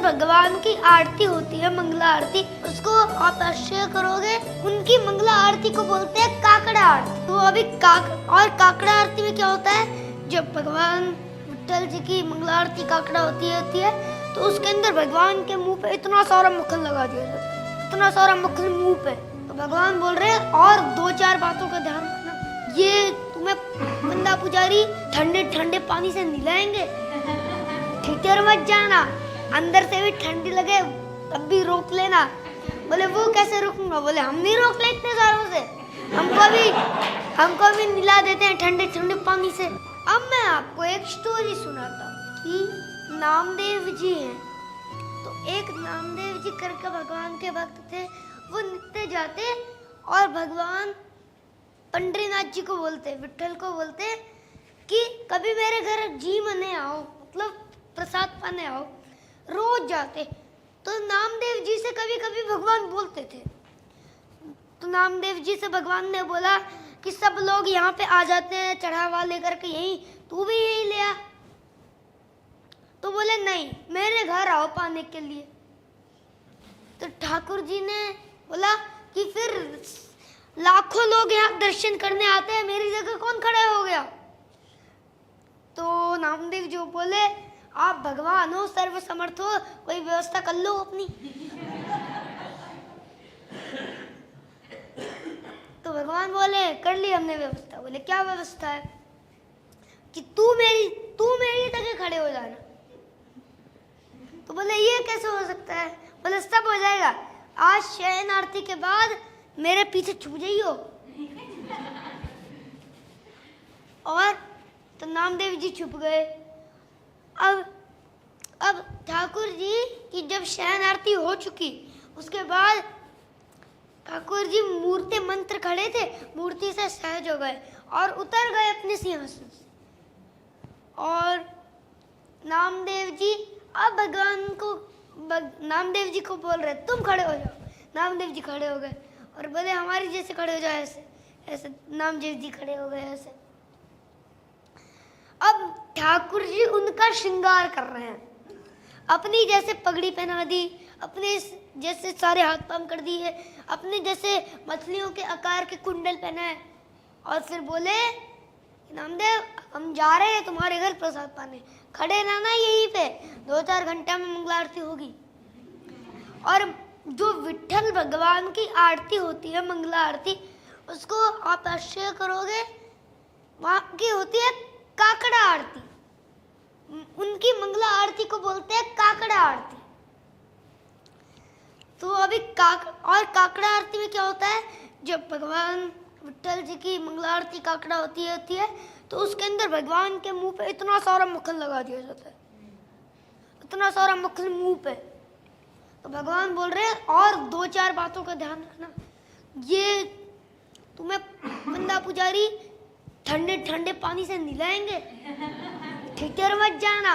भगवान की आरती होती है, मंगला आरती, उसको आप आश्चर्य करोगे, उनकी मंगला आरती को बोलते हैं काकड़ा आरती। तो अभी काकड़ा आरती में क्या होता है, जब भगवान विट्ठल जी की मंगला आरती काकड़ा होती है तो उसके अंदर भगवान के मुंह पे इतना सारा मक्खन लगा दिया जाता है, इतना सारा मक्खन मुंह पे। तो भगवान बोल रहे हैं और 2-4 बातों का ध्यान रखना, ये तुम्हें पंडा पुजारी ठंडे ठंडे पानी से नहलाएंगे, भीतर मत जाना, अंदर से भी ठंडी लगे तब भी रोक लेना। बोले वो कैसे रोकूंगा? बोले हम नहीं रोक ले इतने सारों से, हमको भी नहला देते हैं ठंडे ठंडे पानी से। अब मैं आपको एक स्टोरी सुनाता हूँ कि नामदेव जी हैं। तो एक नामदेव जी करके भगवान के भक्त थे, वो नित्य जाते और भगवान पंडरीनाथ जी को बोलते, विट्ठल को बोलते कि कभी मेरे घर जी मने आओ, मतलब प्रसाद पाने आओ। रोज जाते। तो नामदेव जी से कभी कभी भगवान बोलते थे। तो नामदेव जी से भगवान ने बोला कि सब लोग यहाँ पे आ जाते हैं चढ़ावा लेकर के, यहीं तू भी यहीं ले आ। तो बोले नहीं, मेरे घर आओ पाने के लिए। तो ठाकुर जी ने बोला कि फिर लाखों लोग यहाँ दर्शन करने आते हैं, मेरी जगह कौन खड़ा हो गया? तो नामदेव जी बोले आप भगवान हो, सर्व समर्थ हो, कोई व्यवस्था कर लो अपनी। तो भगवान बोले कर ली हमने व्यवस्था। बोले क्या व्यवस्था है? कि तू मेरी जगह खड़े हो जाना। तो बोले ये कैसे हो सकता है? बोले सब हो जाएगा, आज शयन आरती के बाद मेरे पीछे छुप जाइयो। और तो नामदेव जी छुप गए। अब ठाकुर जी की जब शयन आरती हो चुकी, उसके बाद ठाकुर जी मूर्ति मंत्र खड़े थे, मूर्ति से सहज हो गए और उतर गए अपने सिंहासन से। और नामदेव जी अब नामदेव जी को बोल रहे तुम खड़े हो जाओ। नामदेव जी खड़े हो गए और बोले हमारी जैसे खड़े हो जाओ, ऐसे नामदेव जी खड़े हो गए ऐसे। अब ठाकुर जी उनका श्रृंगार कर रहे हैं, अपनी जैसे पगड़ी पहना दी, अपने जैसे सारे हाथ पांव कर दिए, अपने जैसे मछलियों के आकार के कुंडल पहनाए। और फिर बोले नामदेव हम जा रहे हैं तुम्हारे घर प्रसाद पाने, खड़े रहना यहीं पे, 2-4 घंटा में मंगला आरती होगी। और जो विट्ठल भगवान की आरती होती है, मंगला आरती, उसको आप आश्चर्य करोगे, वहाँ की होती है काकड़ा आरती। उनकी मंगला आरती को बोलते हैं काकड़ा आरती। तो अभी काकड़ा आरती में क्या होता है, जब भगवान विट्ठल जी की मंगला आरती काकड़ा होती है तो उसके अंदर भगवान के मुंह पे इतना सारा मक्खन लगा दिया जाता है, इतना सारा मक्खन मुंह पे। तो भगवान बोल रहे हैं और 2-4 बातों का ध्यान रखना, ये तुम्हें पंडा पुजारी ठंडे ठंडे पानी से नहलाएंगे, भीतर मत जाना,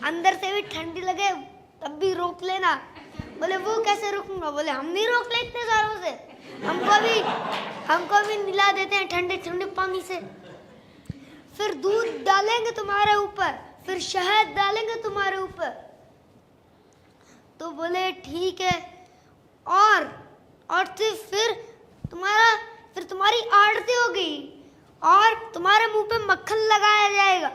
अंदर से भी ठंडी लगे तब भी रोक लेना। बोले वो कैसे रोकूंगा? बोले हम नहीं रोक ले इतने सारों से, हमको भी नहला देते हैं ठंडे ठंडे पानी से। फिर दूध डालेंगे तुम्हारे ऊपर, फिर शहद डालेंगे तुम्हारे ऊपर। तो बोले ठीक है। और फिर तुम्हारी आरती होगी और तुम्हारे मुंह पे मक्खन लगाया जाएगा।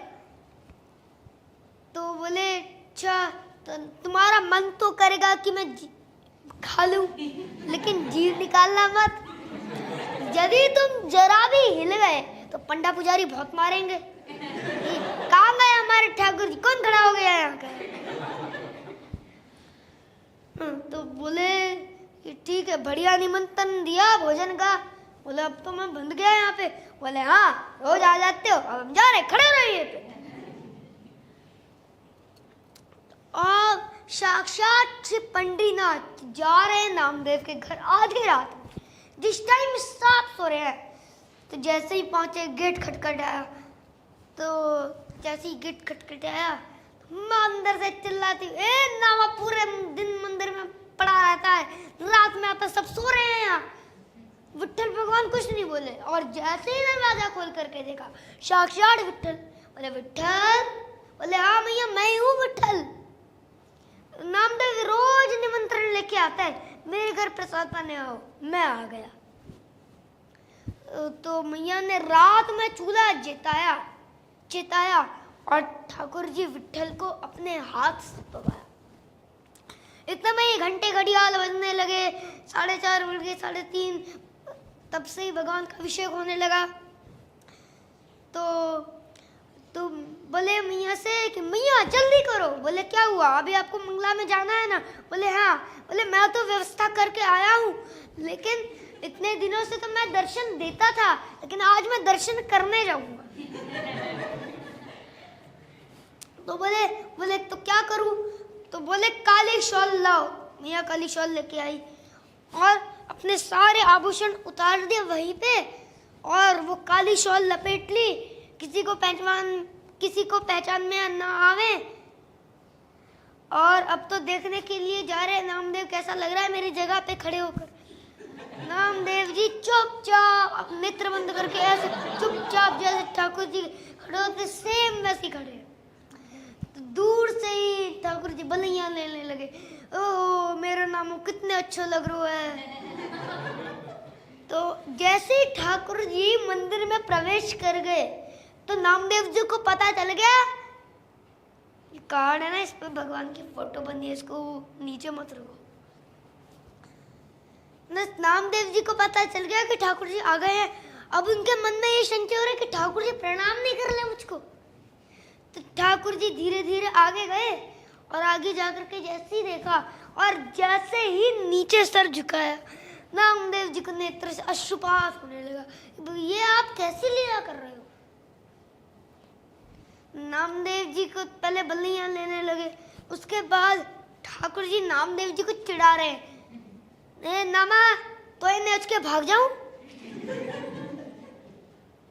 तो बोले अच्छा, तो तुम्हारा मन तो करेगा कि मैं खा लूं, लेकिन जीभ निकालना मत। यदि तुम जरा भी हिल गए तो पंडा पुजारी बहुत मारेंगे। कहाँ गए हमारे ठाकुर जी, कौन खड़ा हो गया यहाँ का? तो बोले ठीक है, बढ़िया निमंत्रण दिया भोजन का। बोले अब तो मैं बंध गया यहाँ पे। बोले हाँ रोज आ जाते हो, अब हम जा रहे, खड़े रहिए पे। और साक्षात श्री पंडरीनाथ जा रहे हैं नामदेव के घर आधी रात में, जिस टाइम सांप सो रहे हैं। तो जैसे ही पहुंचे, गेट खटखटाया। तो जैसे ही गेट खटखटाया, माँ अंदर से चिल्लाती, ए नामा पूरे दिन मंदिर में पड़ा रहता है, रात में आता, सब सो रहे हैं यहाँ। विट्ठल भगवान कुछ नहीं बोले। और जैसे ही दरवाजा खोल करके देखा, साक्षात विट्ठल। बोले विट्ठल? बोले हाँ भैया मैं ही हूँ विट्ठल। नामदेव लेके आता है, मेरे घर प्रसाद पाने आओ। मैं आ गया तो मैया ने रात में चूल्हा चिताया और ठाकुर जी विट्ठल को अपने हाथ से पकाया। इतने में ही घंटे घड़ियाल बजने लगे, 4:30 बज गए, 3:30। तब से ही भगवान का अभिषेक होने लगा। तो बोले मैया से कि मैया जल्दी करो। बोले क्या हुआ, अभी आपको मंगला में जाना है ना? बोले हाँ। बोले मैं तो व्यवस्था करके आया हूँ, लेकिन इतने दिनों से तो मैं दर्शन देता था, लेकिन आज मैं दर्शन करने जाऊंगा। तो बोले तो क्या करूं? तो बोले काली शॉल लाओ। मैया काली शॉल लेके आई और अपने सारे आभूषण उतार दिए वहीं पे, और वो काली शॉल लपेट ली। किसी को पहचान में ना आवे। और अब तो देखने के लिए जा रहे हैं नामदेव कैसा लग रहा है मेरी जगह पे खड़े होकर। नामदेव जी चुपचाप नेत्र बंद करके ऐसे चुपचाप जैसे ठाकुर जी खड़े होते सेम वैसे खड़े। तो दूर से ही ठाकुर जी बलियां लेने लगे। ओ मेरा नाम कितने अच्छा लग रहा है। तो जैसे ही ठाकुर जी मंदिर में प्रवेश कर गए तो नामदेव जी को पता चल गया, ये कार्ड है ना, इस पे भगवान की फोटो बनी है, इसको नीचे मत रखो। नामदेव जी को पता चल गया कि ठाकुर जी आ गए हैं। अब उनके मन में ये संशय हो रहा है कि ठाकुर जी प्रणाम नहीं कर ले मुझको। तो ठाकुर जी धीरे धीरे आगे गए और आगे जाकर के जैसे ही देखा और जैसे ही नीचे सर झुकाया, नामदेव जी को नेत्र से अश्रुपात होने लगा। ये आप कैसी लीला कर रहे हो? नामदेव जी को पहले बलियां लेने लगे, उसके बाद ठाकुर जी नामदेव जी को चिढ़ा रहे हैं। नामा तो नेच के भाग जाऊं?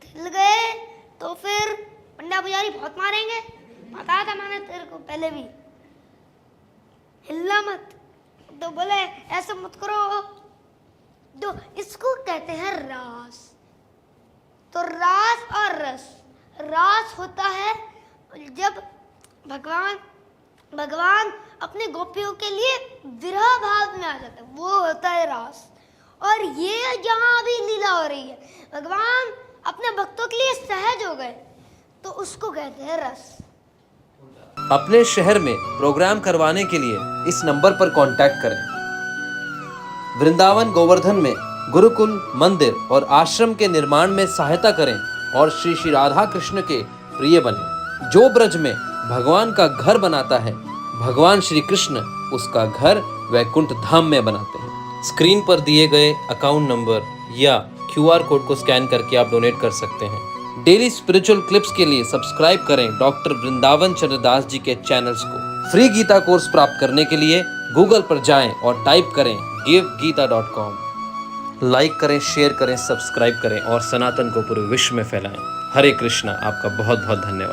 हिल गए तो फिर पंडा पुजारी बहुत मारेंगे, पता था मैंने तेरे को पहले भी। हिलना मत। तो बोले ऐसा मत करो। तो इसको कहते हैं रास। तो रास और रस, रास होता है जब भगवान अपने गोपियों के लिए विरह भाव में आ जाता है, वो होता है रास। और ये जहाँ अभी लीला हो रही है, भगवान अपने भक्तों के लिए सहज हो गए, तो उसको कहते हैं रस। अपने शहर में प्रोग्राम करवाने के लिए इस नंबर पर कांटेक्ट करें। वृंदावन गोवर्धन में गुरुकुल, मंदिर और आश्रम के निर्माण में सहायता करें और श्री श्री राधा कृष्ण के प्रिय बने। जो ब्रज में भगवान का घर बनाता है, भगवान श्री कृष्ण उसका घर वैकुंठ धाम में बनाते हैं। स्क्रीन पर दिए गए अकाउंट नंबर या QR कोड को स्कैन करके आप डोनेट कर सकते हैं। डेली स्पिरिचुअल क्लिप्स के लिए सब्सक्राइब करें डॉक्टर वृंदावन चंद्रदास जी के चैनल्स को। फ्री गीता कोर्स प्राप्त करने के लिए गूगल पर जाएं और टाइप करें givegita.com। लाइक करें, शेयर करें, सब्सक्राइब करें और सनातन को पूरे विश्व में फैलाएं। हरे कृष्णा। आपका बहुत बहुत धन्यवाद।